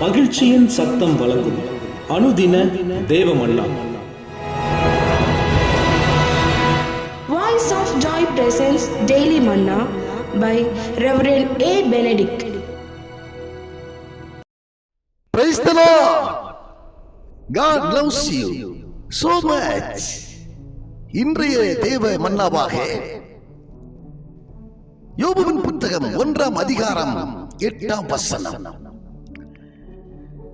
மகிழ்ச்சியின் சத்தம் வழங்கும் அனுதின தேவமன்னா. Voice of Joy presents Daily Manna by Reverend A. Benedict. Praise the Lord. God loves you so much. இன்றைய தேவ மன்னாவாக யோபுவின் புத்தகம் 1ஆம் அதிகாரம் 8ஆம் வசனம்.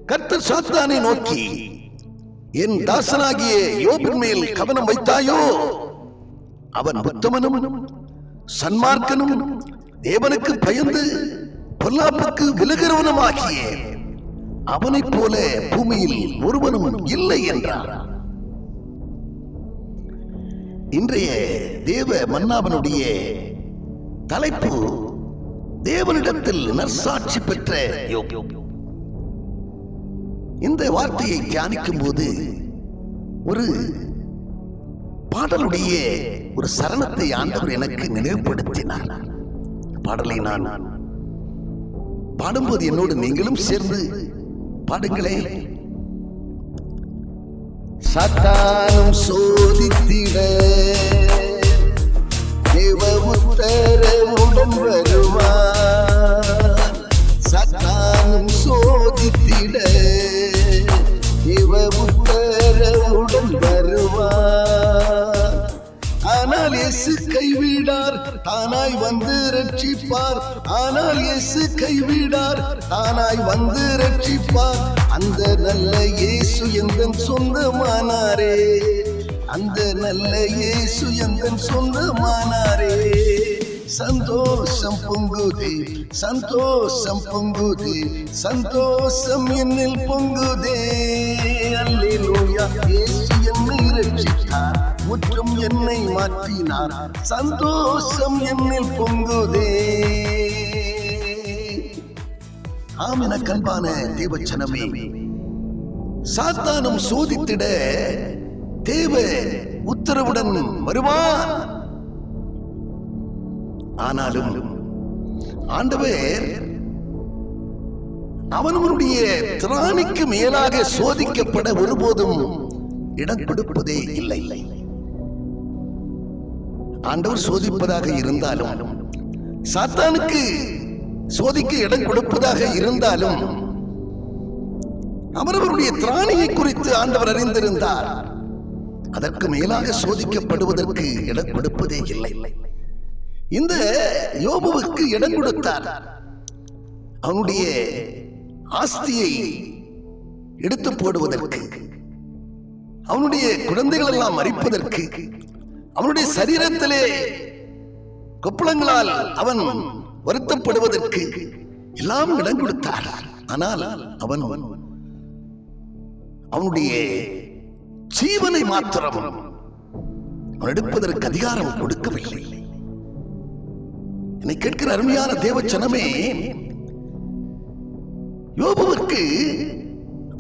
கர்த்தர் சாத்தானை நோக்கி, என் தாசனாகிய யோபின் மேல் கவனம் வைத்தாயோ? அவன் உத்தமனும் சன்மார்க்கனும் தேவனுக்கு பயந்து பொல்லாப்புக்கு விலகிறவனுமாகிய அவனைப் போல பூமியில் ஒருவனும் இல்லை என்றார். இன்றைய தேவ மன்னாவனுடைய தலைப்பு தேவனிடத்தில் நற்சாட்சி பெற்ற யோபு. இந்த வார்த்தையை தியானிக்கும் போது ஒரு பாடலுடைய ஒரு சரணத்தை ஆண்டவர் எனக்கு நினைவுபடுத்தினார். பாடலை நான் பாடும்போது என்னோடு நீங்களும் சேர்ந்து பாடுங்களே. சாத்தானும் சோதித்திட தேவ உத்தரவுடன் வருவார். சாத்தானும் சோதித்திட தேவ உத்தரவுடன் வருவார். ஆனால் இயேசு கைவிடார், தானாய் வந்து ரட்சிப்பார். ஆனால் இயேசு கைவிடார், தானாய் வந்து ரட்சிப்பார். அந்த நல்ல இயேசு எந்தன் சொந்தமானாரே, அந்த நல்ல இயேசு எந்தன் சொந்தமானாரே. சந்தோஷம் பொங்குதே, சந்தோஷம் பொங்குதே, சந்தோஷம் என்னில் பொங்குதே. அல்லேலூயா, இயேசு என்னை ரட்சித்தார், முற்றும் என்னை மாற்றினார். சந்தோஷம் என்னில் பொங்குதே. ஆமென். அன்பான தேவச்சனமே, சாத்தானும் சோதித்திட தேவ உத்தரவுடன் வருவான். ஆனாலும் ஆண்டவர் அவனுடைய திராணிக்கு மேலாக சோதிக்கப்பட ஒருபோதும் இடம் கொடுப்பதே இல்லை. ஆண்டவர் சோதிப்பதாக இருந்தாலும், சாத்தானுக்கு சோதிக்க இடம் கொடுப்பதாக இருந்தாலும், அவரவருடைய திராணியை குறித்து ஆண்டவர் அறிந்திருந்தார். அதற்கு மேலாக சோதிக்கப்படுவதற்கு இடம் கொடுப்பதே இல்லை. இந்த யோபுவுக்கு இடம் கொடுத்தார். அவனுடைய ஆஸ்தியை எடுத்து போடுவதற்கு, அவனுடைய குழந்தைகள் எல்லாம் மறிப்பதற்கு, அவனுடைய சரீரத்திலே கொப்பளங்களால் அவன் வருத்தப்படுவதற்கு எல்லாம் இடம் கொடுத்தார். ஆனால் அவன் அவனுடைய ஜீவனை மாத்திரம் அவன் எடுப்பதற்கு அதிகாரம் கொடுக்கவில்லை. என்னை கேட்கிற அருமையான தேவச்சனமே, யோபுவிற்கு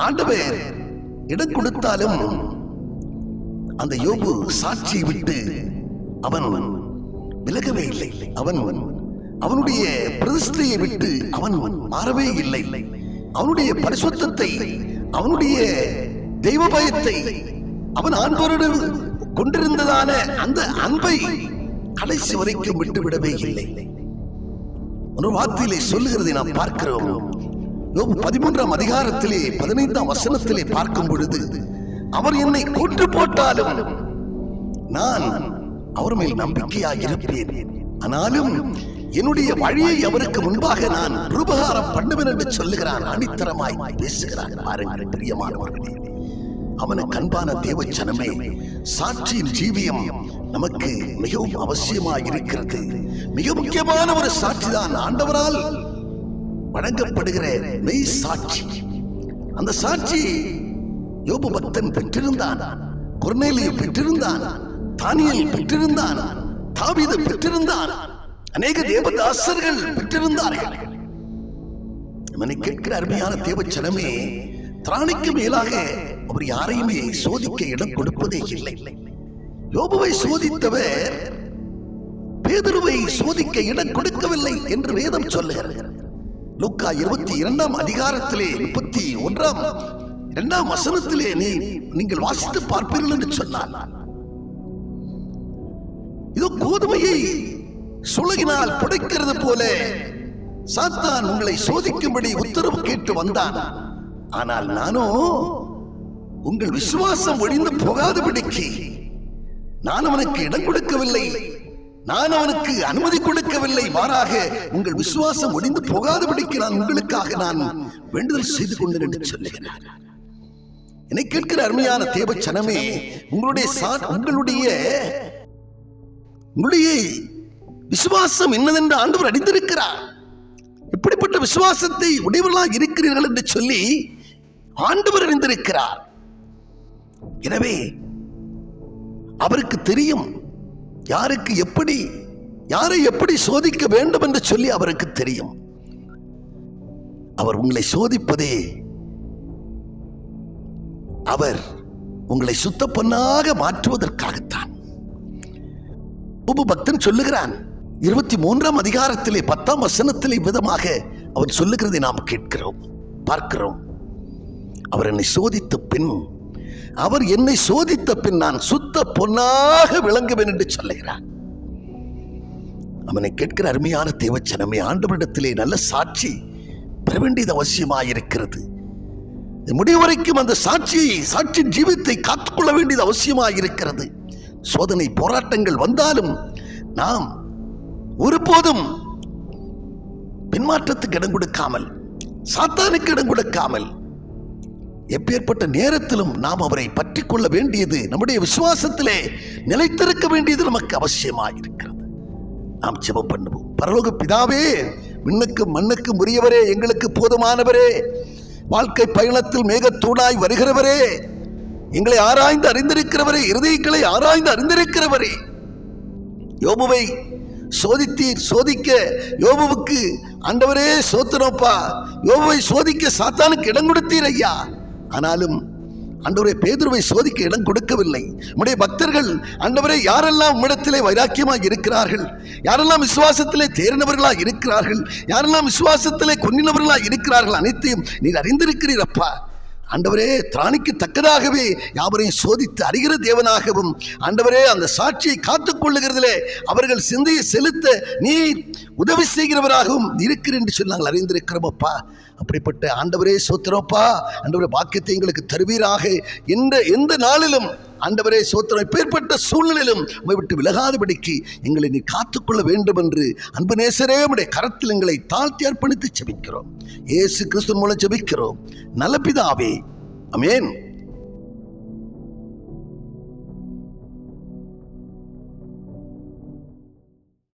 ஆண்டவர் இடம் கொடுத்தாலும் அந்த யோபு சாட்சியை விட்டு அவன் விலகவே இல்லை. அவன் அவனுடைய பிரதிஷ்டையை விட்டு அவன் மாறவே இல்லை. அவனுடைய பரிசுத்தத்தை, அவனுடைய தெய்வ பயத்தை, அவன் ஆண்டவரோடு கொண்டிருந்ததான அந்த அன்பை கடைசி வரைக்கும் விட்டுவிடவே இல்லை. ஒரு வார்த்தையிலே சொல்லுகிறதை நாம் பார்க்கிறோம். யோபு 13ஆம் அதிகாரத்திலே 15ஆம் வசனத்திலே பார்க்கும் பொழுது, அவர் என்னை கொன்று போட்டாலும் நான் அவர் மேல் நம்பிக்கையாக இருப்பேன், ஆனாலும் என்னுடைய வழியை அவருக்கு முன்பாக நான் உபகாரம் பண்ணுவேன் என்று சொல்லுகிறான். அடித்தரமாய் பேசுகிறான். பாருங்கள் பிரியமானவர்களே, அவனுக்கு அன்பான தேவச்சனமே, சாட்சியின் ஜீவியம் நமக்கு மிகவும் அவசியமாக இருக்கிறது. மிக முக்கியமான ஒரு சாட்சி தான் ஆண்டவரால் வழங்கப்படுகிற மெய் சாட்சி. அந்த சாட்சி யோபு பக்தன் பெற்றிருந்தான், கொர்நேலியு பெற்றிருந்தான், தானியேல் பெற்றிருந்தான், தாவீது பெற்றிருந்தான், அநேக தேவதாசர்கள் பெற்றிருந்தார்கள். நம்மை கேட்கிற அருமையான தேவச்சனமே, திராணிக்கு மேலாக அவர் யாரையுமே சோதிக்க இடம் கொடுப்பதே இல்லை. யோபுவை சோதித்தவர் பேதுருவை சோதிக்க இடம் கொடுக்கவில்லை என்று வேதம் சொல்லுகிறது. லூக்கா 22ஆம் அதிகாரத்திலே இரண்டாம் வசனத்திலே நீங்கள் வாசித்து பார்ப்பீர்கள் என்று சொன்னார். இதோ கோதுமையை சுளகினால் புடைக்கிறது போல சாத்தான் உங்களை சோதிக்கும்படி உத்தரவு கேட்டு வந்தான். ஆனால் நானோ உங்கள் விசுவாசம் ஒழிந்து போகாதபடிக்கு நான் அவனுக்கு இடம் கொடுக்கவில்லை, நான் அவனுக்கு அனுமதி கொடுக்கவில்லை. மாறாக உங்கள் விசுவாசம் ஒழிந்து போகாதபடிக்கு நான் உங்களுக்காக வேண்டுதல் செய்து கொண்டேன் என்று சொல்லுகிறார். என்னை கேட்கிற அருமையான தேவச்சனமே, உங்களுடைய விசுவாசம் என்னதென்று ஆண்டவர் அறிந்திருக்கிறார். இப்படிப்பட்ட விசுவாசத்தை உடையவர்களாக இருக்கிறீர்கள் என்று சொல்லி ஆண்டவர் அறிந்திருக்கிறார். எனவே அவருக்கு தெரியும் யாரை எப்படி சோதிக்க வேண்டும் என்று சொல்லி அவருக்கு தெரியும். அவர் உங்களை சோதிப்பதே அவர் உங்களை சுத்த பொன்னாக மாற்றுவதற்காகத்தான். பக்தன் சொல்லுகிறான் 23ஆம் அதிகாரத்திலே 10ஆம் வசனத்திலே விதமாக அவர் சொல்லுகிறதை நாம் கேட்கிறோம், பார்க்கிறோம். அவர் என்னை சோதித்த பின் நான் சுத்த பொன்னாக விளங்குவேன் என்று சொல்லுகிறார். அவனை கேட்கிற அருமையான தேவச்சனமே, ஆண்டவரிடத்திலே நல்ல சாட்சி பெற வேண்டியது அவசியமாயிருக்கிறது. முடிவரைக்கும் அந்த சாட்சியின் ஜீவித்தை காத்துக்கொள்ள வேண்டியது அவசியமாயிருக்கிறது. சோதனை போராட்டங்கள் வந்தாலும் நாம் ஒருபோதும் பின்மாற்றத்துக்கு இடம் கொடுக்காமல், சாத்தானுக்கு இடம் கொடுக்காமல், எப்பேற்பட்ட நேரத்திலும் நாம் அவரை பற்றி கொள்ள வேண்டியது, நம்முடைய விசுவாசத்திலே நிலைத்திருக்க வேண்டியது நமக்கு அவசியமாயிருக்கிறது. நாம் ஜெபம் பண்ணுவோம். பரலோக பிதாவே, விண்ணுக்கும் மண்ணுக்கும் உரியவரே, எங்களுக்கு போதுமானவரே, வாழ்க்கை பயணத்தில் மேகத்தூடாய் வருகிறவரே, எங்களை ஆராய்ந்து அறிந்திருக்கிறவரே, இருதயங்களை ஆராய்ந்து அறிந்திருக்கிறவரே, யோபுவை சோதிக்க யோபுவுக்கு ஆண்டவரே சோத்திரப்பா, யோபுவை சோதிக்க சாத்தானுக்கு இடம் கொடுத்தீர் ஐயா. ஆனாலும் ஆண்டவரே, பேதுருவை சோதிக்க இடம் கொடுக்கவில்லை. நம்முடைய பக்தர்கள் ஆண்டவரே, யாரெல்லாம் உம்மிடத்திலே வைராக்கியமாக இருக்கிறார்கள், யாரெல்லாம் விசுவாசத்திலே தேறினவர்களாக இருக்கிறார்கள், யாரெல்லாம் விசுவாசத்திலே கொன்னினவர்களாக இருக்கிறார்கள், அனைத்தையும் நீர் அறிந்திருக்கிறீர் அப்பா. ஆண்டவரே, திராணிக்கு தக்கதாகவே யாவரையும் சோதித்து அறிகிற தேவனாகவும், ஆண்டவரே, அந்த சாட்சியை காத்துக்கொள்ளுகிறதிலே அவர்கள் சிந்தையை செலுத்த நீர் உதவி செய்கிறவராகவும் இருக்கிற என்று சொல்லி நாங்கள் அறிந்திருக்கிறோம் அப்பா. அப்படிப்பட்ட ஆண்டவரே சோத்திரப்பா, ஆண்டவரே, பாக்கியத்தை எங்களுக்கு தருவீராக. எந்த நாளிலும் ஆண்டவரே சோத்திரம், இப்பேற்பட்ட சூழ்நிலையிலும் உம்மை விட்டு விலகாதபடிக்கு எங்களை நீ காத்துக்கொள்ள வேண்டும் என்று அன்பு நேசரே உம்முடைய கரத்தில் எங்களை தாழ்த்தி அர்ப்பணித்து ஜெபிக்கிறோம். இயேசு கிறிஸ்து மூலம் ஜெபிக்கிறோம் நல்ல பிதாவே, ஆமென்.